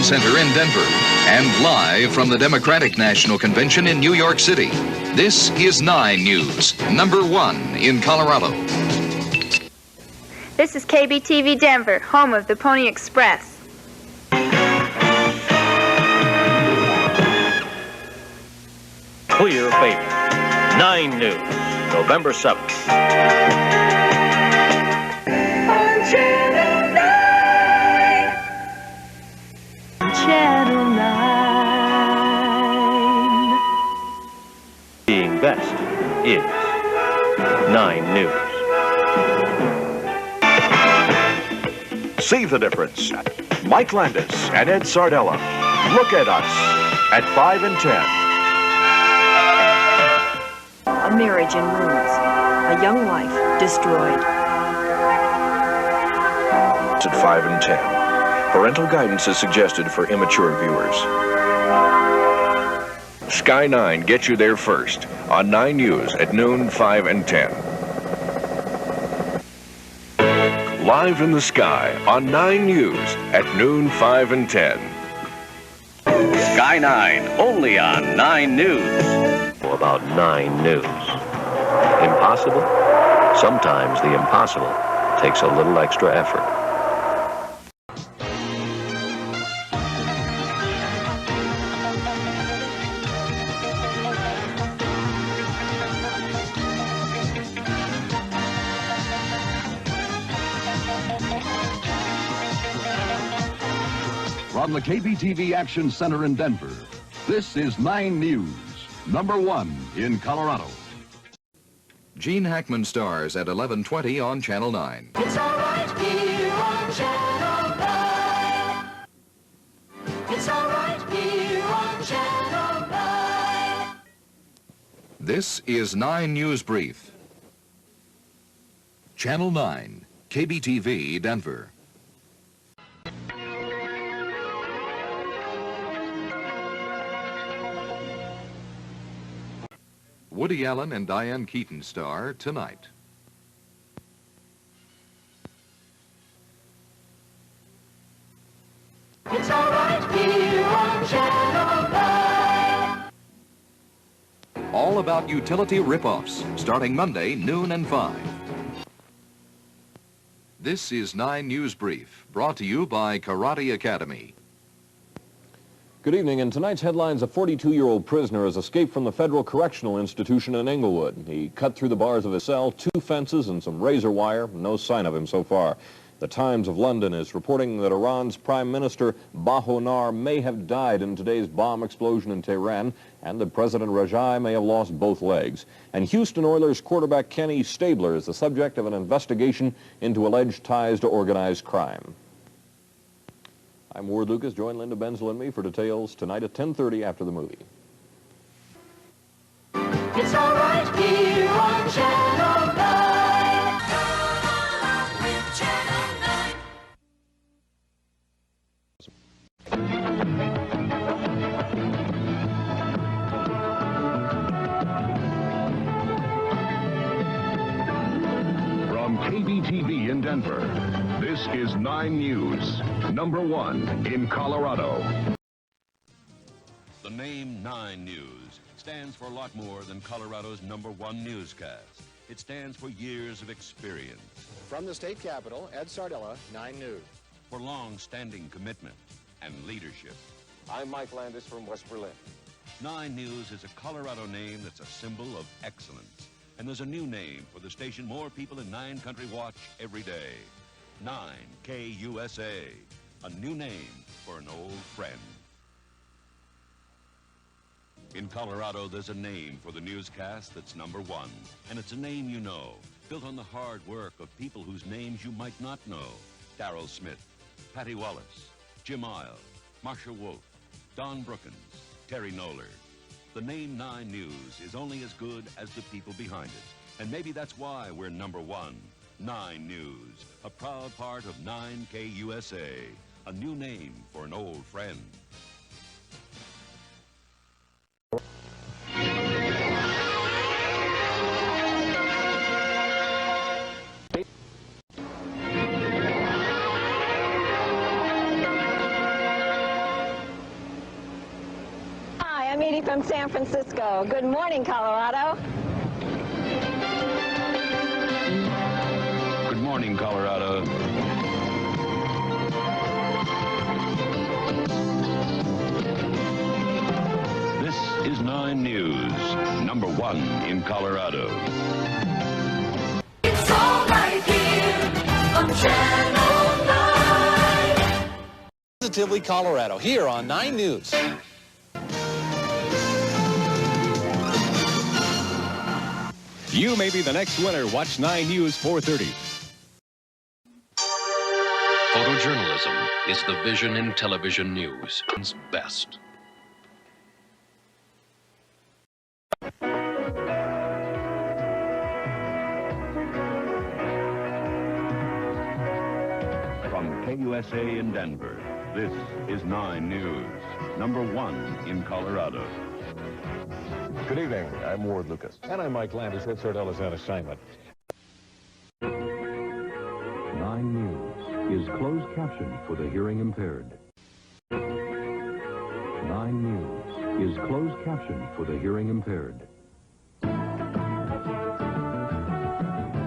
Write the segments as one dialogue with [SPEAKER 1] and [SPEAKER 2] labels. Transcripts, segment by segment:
[SPEAKER 1] Center in Denver and live from the Democratic National Convention in New York City. This is 9 News, number 1 in Colorado.
[SPEAKER 2] This is KBTV Denver, home of the Pony Express.
[SPEAKER 3] Clear Baby. 9 News, November 7th.
[SPEAKER 2] Channel 9.
[SPEAKER 3] Being best is 9 News.
[SPEAKER 4] See the difference. Mike Landis and Ed Sardella. Look at us at 5 and 10.
[SPEAKER 5] A marriage in ruins. A young life destroyed.
[SPEAKER 4] At 5 and 10. Parental guidance is suggested for immature viewers. Sky 9 gets you there first on 9 News at noon, 5 and 10. Live in the sky on 9 News at noon, 5 and 10.
[SPEAKER 6] Sky 9, only on 9 News.
[SPEAKER 3] About 9 News. Impossible? Sometimes the impossible takes a little extra effort.
[SPEAKER 7] From the KBTV Action Center in Denver, this is 9 News, number 1 in Colorado.
[SPEAKER 1] Gene Hackman stars at 11:20 on Channel 9.
[SPEAKER 8] It's all right here on Channel 9. It's all right here on Channel 9.
[SPEAKER 1] This is 9 News Brief. Channel 9, KBTV, Denver. Woody Allen and Diane Keaton star tonight.
[SPEAKER 8] It's all right here on Channel 9.
[SPEAKER 1] All about utility rip-offs, starting Monday, noon and 5. This is 9 News Brief, brought to you by Karate Academy.
[SPEAKER 9] Good evening. In tonight's headlines, a 42-year-old prisoner has escaped from the Federal Correctional Institution in Englewood. He cut through the bars of his cell, 2 fences and some razor wire. No sign of him so far. The Times of London is reporting that Iran's Prime Minister Bahonar may have died in today's bomb explosion in Tehran, and that President Rajai may have lost both legs. And Houston Oilers quarterback Kenny Stabler is the subject of an investigation into alleged ties to organized crime. I'm Ward Lucas. Join Linda Benzel and me for details tonight at 10:30 after the movie.
[SPEAKER 8] It's all right here on Channel 9. With Channel
[SPEAKER 7] 9. From KBTV in Denver, this is 9 News, number 1 in Colorado.
[SPEAKER 10] The name 9 News stands for a lot more than Colorado's number 1 newscast. It stands for years of experience.
[SPEAKER 11] From the state capitol, Ed Sardella, 9 News.
[SPEAKER 10] For long-standing commitment and leadership.
[SPEAKER 12] I'm Mike Landis from West Berlin.
[SPEAKER 10] 9 News is a Colorado name that's a symbol of excellence. And there's a new name for the station more people in 9 country watch every day. 9 KUSA, a new name for an old friend. In Colorado, there's a name for the newscast that's number 1, and it's a name you know, built on the hard work of people whose names you might not know. Darrell Smith, Patty Wallace, Jim Isle, Marsha Wolf, Don Brookins, Terry Noller. The name 9 News is only as good as the people behind it, and maybe that's why we're number 1. 9 News, a proud part of 9 KUSA, a new name for an old friend.
[SPEAKER 13] I'm Edie from San Francisco. Good morning, Colorado.
[SPEAKER 10] Good morning, Colorado. This is 9 News, number 1 in Colorado.
[SPEAKER 8] It's all right here on Channel 9.
[SPEAKER 14] Positively Colorado, here on 9 News.
[SPEAKER 15] You may be the next winner. Watch 9 News 4:30.
[SPEAKER 16] Photojournalism is the vision in television news. It's best.
[SPEAKER 10] From KUSA in Denver, this is 9 News, number 1 in Colorado.
[SPEAKER 17] Good evening. I'm Ward Lucas.
[SPEAKER 18] And I'm Mike Landis. Ed Sardella's on assignment.
[SPEAKER 3] 9 News is closed caption for the hearing impaired. 9 News is closed caption for the hearing impaired.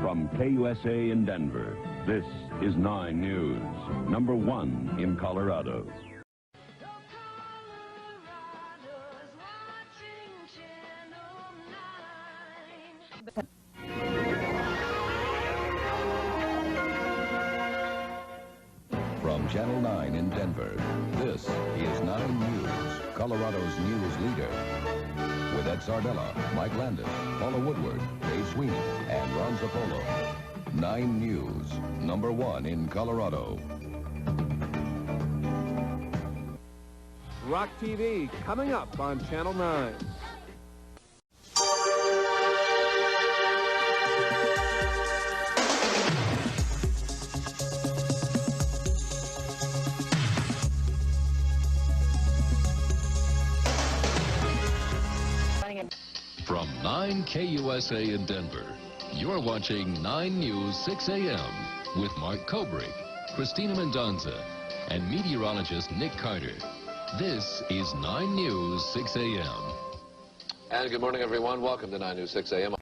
[SPEAKER 10] From KUSA in Denver, this is 9 News, number 1 in Colorado.
[SPEAKER 19] From Channel 9 in Denver, this is 9 News, Colorado's news leader. With Ed Sardella, Mike Landis, Paula Woodward, Dave Sweeney, and Ron Zapolo. 9 News, number 1 in Colorado.
[SPEAKER 20] Rock TV, coming up on Channel 9.
[SPEAKER 16] From 9 KUSA in Denver, you're watching 9 News 6 a.m. with Mark Kobrick, Christina Mendonza, and meteorologist Nick Carter. This is 9 News 6 a.m.
[SPEAKER 21] And good morning, everyone. Welcome to 9 News 6 a.m.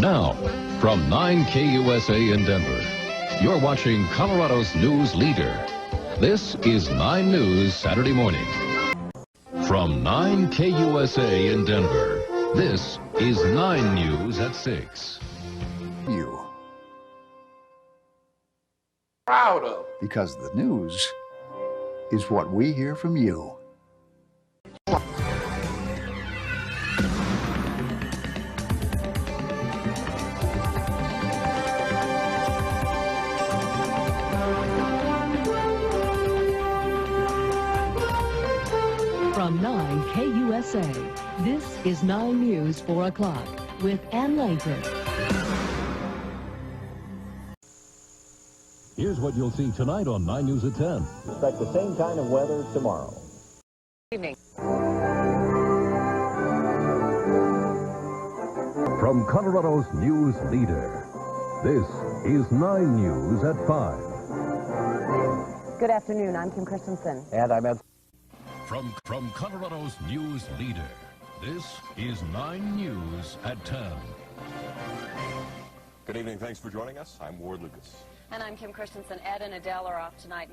[SPEAKER 16] Now, from 9 KUSA in Denver, you're watching Colorado's news leader. This is 9 News Saturday morning. From 9 KUSA in Denver, this is 9 News at 6.
[SPEAKER 22] You.
[SPEAKER 20] Proud of.
[SPEAKER 22] Because the news is what we hear from you.
[SPEAKER 23] From 9 KUSA, this is 9 News 4 o'clock with Ann Langford.
[SPEAKER 24] Here's what you'll see tonight on 9 News at 10.
[SPEAKER 25] Expect the same kind of weather tomorrow.
[SPEAKER 13] Evening.
[SPEAKER 19] From Colorado's news leader, this is 9 News at 5.
[SPEAKER 13] Good afternoon. I'm Kim Christensen.
[SPEAKER 25] And I'm Ed.
[SPEAKER 16] From Colorado's news leader, this is 9 News at 10.
[SPEAKER 17] Good evening. Thanks for joining us. I'm Ward Lucas.
[SPEAKER 13] And I'm Kim Christensen. Ed and Adele are off tonight.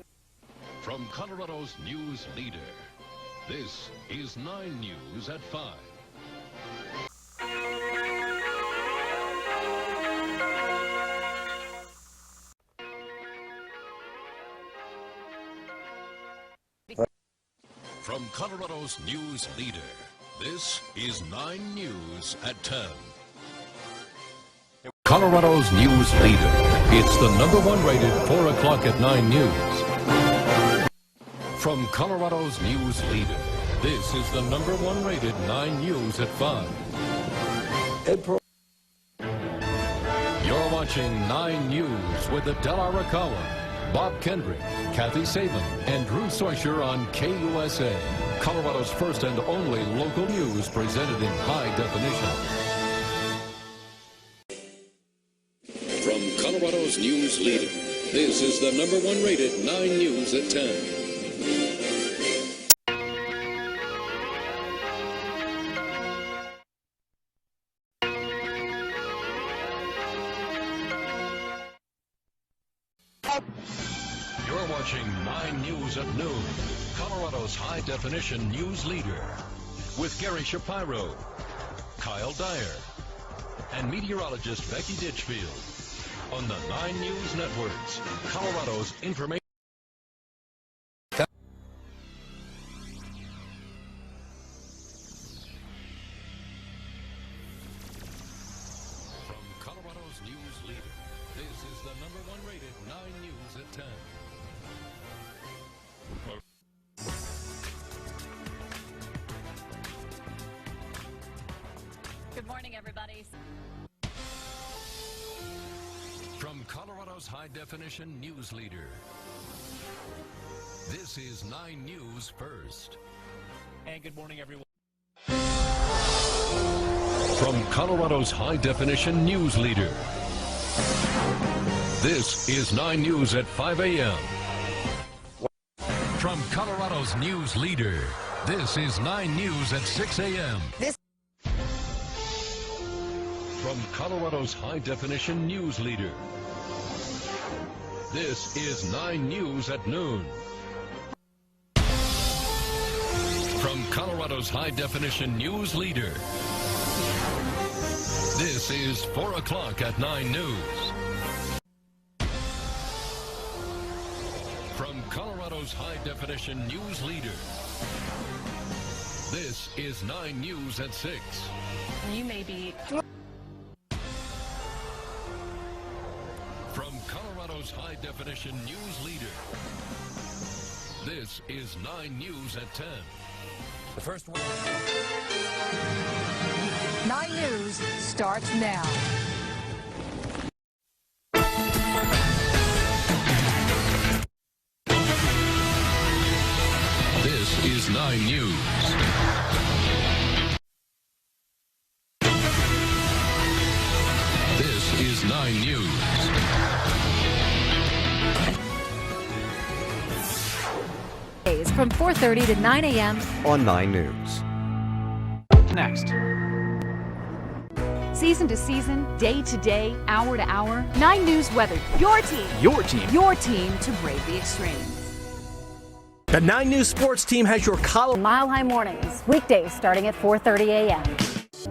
[SPEAKER 16] From Colorado's news leader, this is 9 News at 5. From Colorado's news leader, this is 9 News at 10. Colorado's news leader. It's the #1 rated 4 o'clock at 9 News. From Colorado's news leader, this is the #1 rated 9 News at 5. You're watching 9 News with Adele Arakawa, Bob Kendrick, Kathy Saban, and Drew Soisher on KUSA, Colorado's first and only local news presented in high definition. From Colorado's news leader, this is the #1 rated 9 News at 10. You're watching 9 News at noon, Colorado's high-definition news leader, with Gary Shapiro, Kyle Dyer, and meteorologist Becky Ditchfield on the 9 News Networks, Colorado's information. From Colorado's news leader, this is the #1 rated 9 News at 10.
[SPEAKER 1] Good morning, everybody.
[SPEAKER 16] From Colorado's high-definition news leader, this is 9 News First.
[SPEAKER 2] And good morning, everyone.
[SPEAKER 16] From Colorado's high-definition news leader, this is 9 News at 5 a.m. From Colorado's news leader, this is 9 News at 6 a.m. From Colorado's high-definition news leader, this is 9 News at noon. From Colorado's high-definition news leader, this is 4 o'clock at 9 News. From Colorado's high-definition news leader, this is 9 News at 6.
[SPEAKER 1] You may be...
[SPEAKER 16] From Colorado's high-definition news leader, this is 9 News at 10.
[SPEAKER 2] The first one.
[SPEAKER 4] 9 News starts now.
[SPEAKER 16] This is 9 News. This is 9 News.
[SPEAKER 5] From 4:30 to 9 a.m.
[SPEAKER 6] on 9 News.
[SPEAKER 2] Next.
[SPEAKER 5] Season to season, day to day, hour to hour, 9 News weather. Your team.
[SPEAKER 2] Your team.
[SPEAKER 5] Your team to brave the extremes.
[SPEAKER 2] The 9 News sports team has your
[SPEAKER 13] Mile High Mornings, weekdays starting at 4:30 a.m.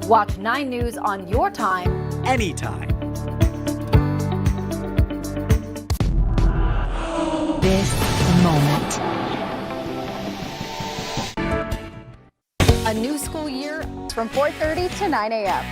[SPEAKER 13] Watch 9 News on your time,
[SPEAKER 2] anytime.
[SPEAKER 5] This moment.
[SPEAKER 4] A new school year from 4:30 to 9 a.m.